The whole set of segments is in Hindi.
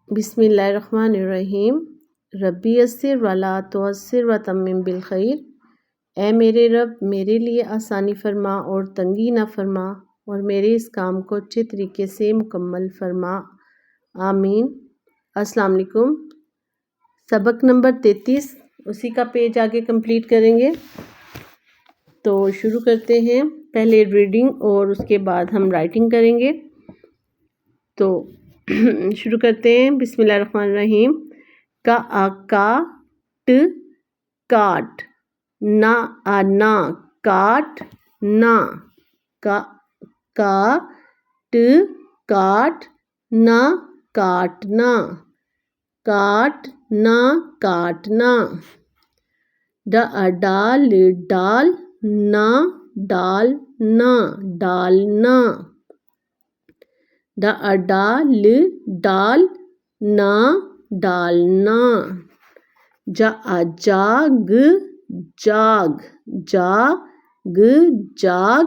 बिस्मिल्लाहिर्रहमानिर्रहीम। रब्बी यस्सिर वला तुअस्सिर व तम्मिम बिल खैर। ऐ मेरे रब, मेरे लिए आसानी फरमा और तंगी ना फरमा, और मेरे इस काम को अच्छे तरीके से मुकम्मल फरमा, आमीन। अस्सलाम वालेकुम। सबक नंबर 33, उसी का पेज आगे कंप्लीट करेंगे। तो शुरू करते हैं। पहले रीडिंग और उसके बाद हम राइटिंग करेंगे। तो शुरू करते हैं। बिस्मिल्लाहिर्रहमानिर्रहीम। का ट काट, ना ना काट ना, का ट काट ना काटना, काट ना काटना। डाल डाल ना डालना, डालना। डाल डाल ना डालना। जाग जाग, जाग जाग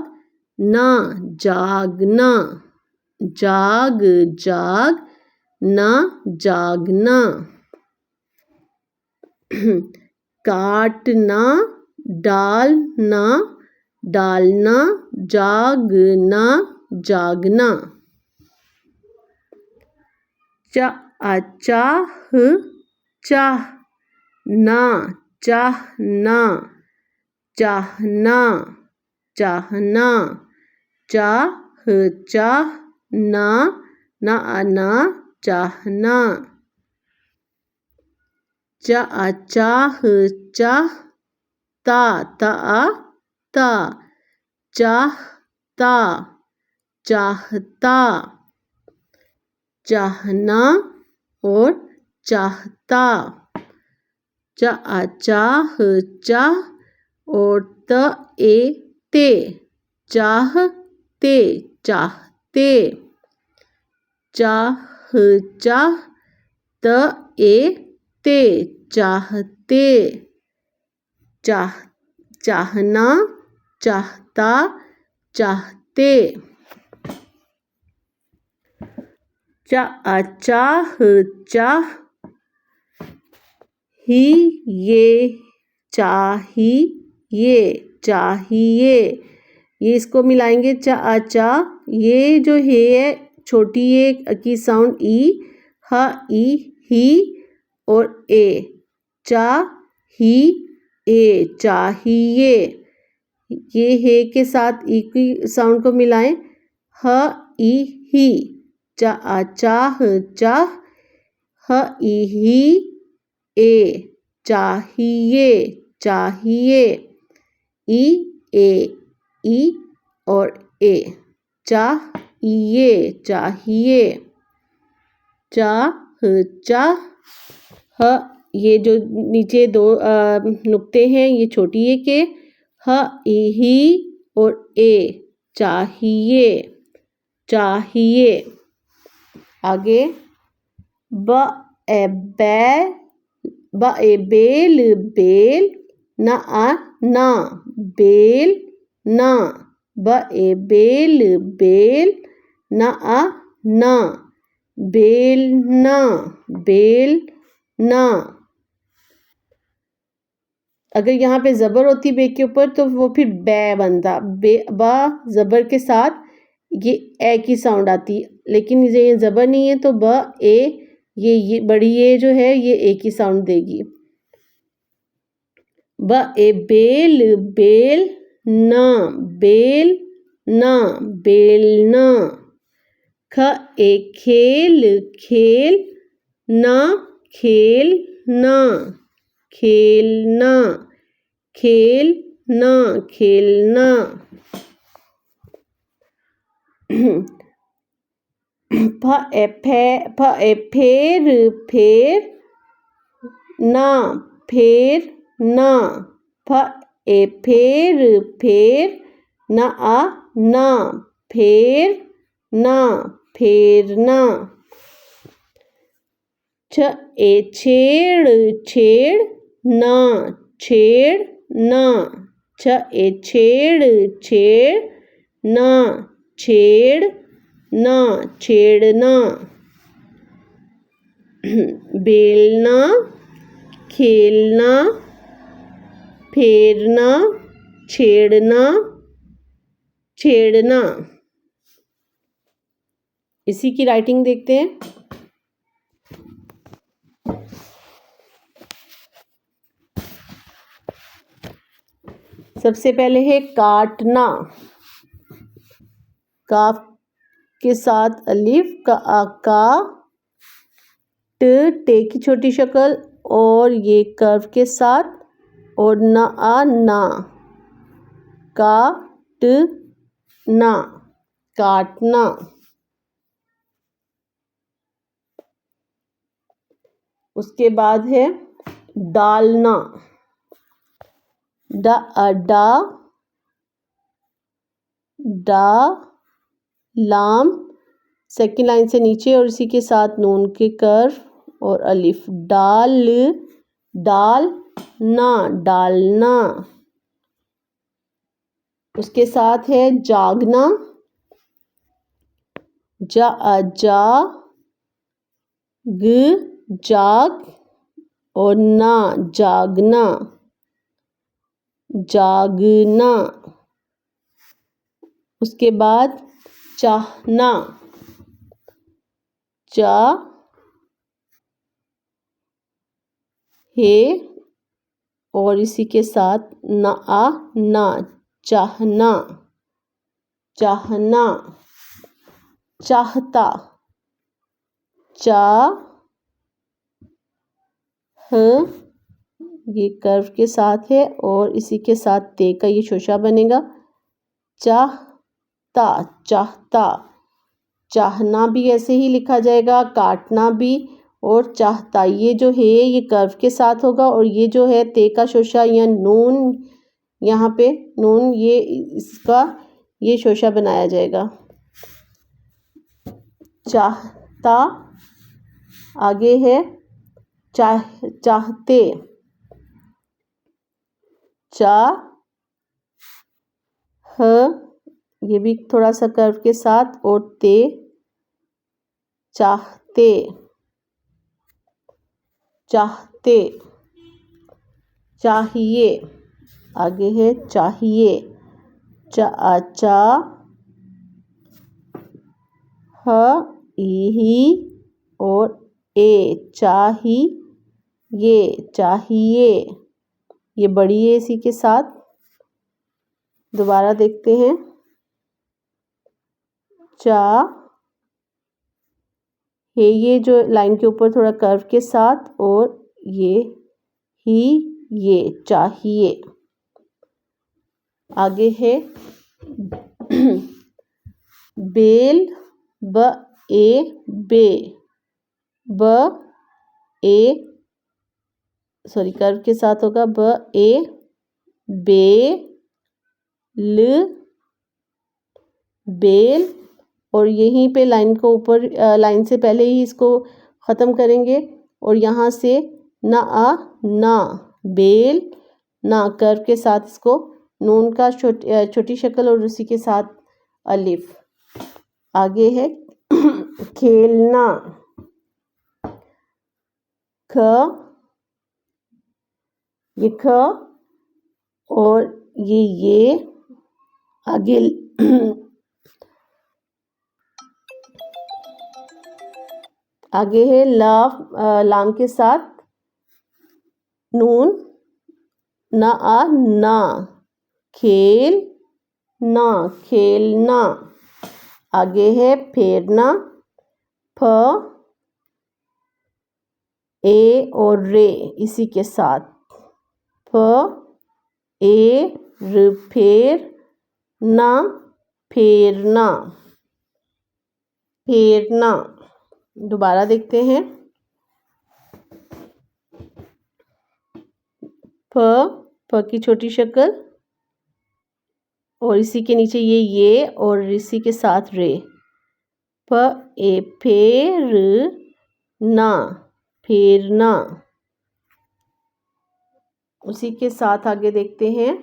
ना जागना, जाग जाग ना जागना। काटना डालना डालना, जागना जागना। चाह चाह ना चाहना, चाहना चाहना। चाह ना ना चाहना। चाह चाहता ता, चाहता चाहता। चाहना और चाहता। चाह और ते, चाहते चाहते। ते चाहते। चाहना चाहता चाहते। चाह ये चाहिए, चाहिए। ये इसको मिलाएंगे। ये जो है छोटी ए की साउंड ई, ई ही और ए। चाहिए। ये है के साथ ई की साउंड को मिलाएं। ई ही। चाह चाह ही ए, चाहिए चाहिए। ई और ए। चाहिए चाहिए। ये जो नीचे दो नुक्ते हैं, ये छोटी ए के। ही और ए, चाहिए चाहिए। आगे बेल बेल ना ना, बेल ना। बेल बेल ना ना, बेल ना, बेल ना। अगर यहाँ पे जबर होती बे के ऊपर तो वो फिर बै बनता। बा जबर के साथ ये ए की साउंड आती, लेकिन ये जबर नहीं है तो ये बड़ी ए जो है ये ए की साउंड देगी। बेल बेल ना, बेल ना, बेलना। खेल खेल ना, खेलना, खेलना, खेलना, खेलना। फेर फेर ना, फेर ना। फेर फेर ना ना, फेर ना, फेरना। छेड़ छेड़ ना, छेड़ना। छेड़ छेड़ ना, छेड़ना, छेड़ना। बेलना, खेलना, फेरना, छेड़ना, छेड़ना। इसी की राइटिंग देखते हैं। सबसे पहले है काटना, काफ के साथ अलिफ, का टे की छोटी शक्ल और ये कर्व के साथ, और ना, काटना, काटना। उसके बाद है डालना, लाम सेकंड लाइन से नीचे और इसी के साथ नून के कर्व और अलिफ, डालना, डालना। उसके साथ है जागना, जाग और ना, जागना, जागना। उसके बाद चाहना, हे और इसी के साथ ना, चाहना, चाहना। चाहता, ये कर्व के साथ है और इसी के साथ ते का ये शोशा बनेगा। चाहता, चाहता। चाहना भी ऐसे ही लिखा जाएगा, काटना भी और चाहता। ये जो है ये कर्व के साथ होगा और ये जो है ते का शोशा या नून, यहाँ पे नून, ये इसका ये शोशा बनाया जाएगा। चाहता। आगे है चाहते, ये भी थोड़ा सा कर्व के साथ और ते, चाहते, चाहते। चाहिए, आगे है चाहिए, ही और चाहिए। ये बड़ी है इसी के साथ। दोबारा देखते हैं। है ये जो लाइन के ऊपर थोड़ा कर्व के साथ और ये चाहिए। आगे है बेल, सॉरी कर्व के साथ होगा, बेल और यहीं पे लाइन को ऊपर लाइन से पहले ही इसको ख़त्म करेंगे और यहाँ से ना, बेल ना, कर्व के साथ इसको नून का छोटी शक्ल और उसी के साथ अलिफ। आगे है खेलना, ये और ये आगे आगे है लाम के साथ नून, ना, खेलना। आगे है फेरना, ए और रे इसी के साथ, फेरना, फेरना। दोबारा देखते हैं। फ की छोटी शक्ल और इसी के नीचे ये और इसी के साथ रे, फेरना। उसी के साथ आगे देखते हैं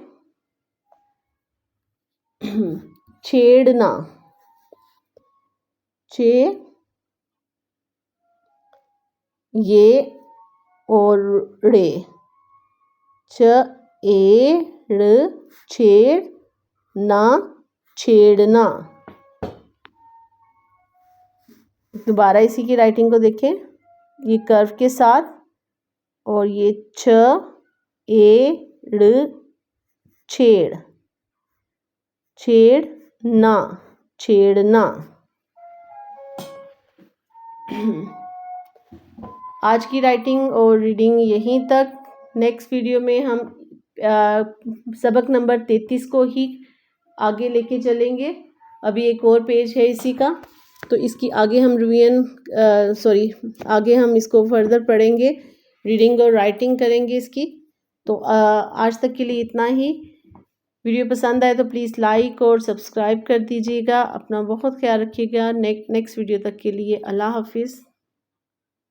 छेड़ना, ये ओड़े, छेड़ छेड़ ना छेड़ना। दोबारा इसी की राइटिंग को देखें, ये कर्व के साथ और ये छेड़ छेड़ छेड़ना छेड़ना। आज की राइटिंग और रीडिंग यहीं तक। नेक्स्ट वीडियो में हम सबक नंबर 33 को ही आगे लेके चलेंगे। अभी एक और पेज है इसी का, तो इसकी आगे हम आगे हम इसको फर्दर पढ़ेंगे, रीडिंग और राइटिंग करेंगे इसकी। तो आज तक के लिए इतना ही। वीडियो पसंद आए तो प्लीज़ लाइक और सब्सक्राइब कर दीजिएगा। अपना बहुत ख्याल रखिएगा। नेक्स्ट वीडियो तक के लिए अल्लाह हाफिज़।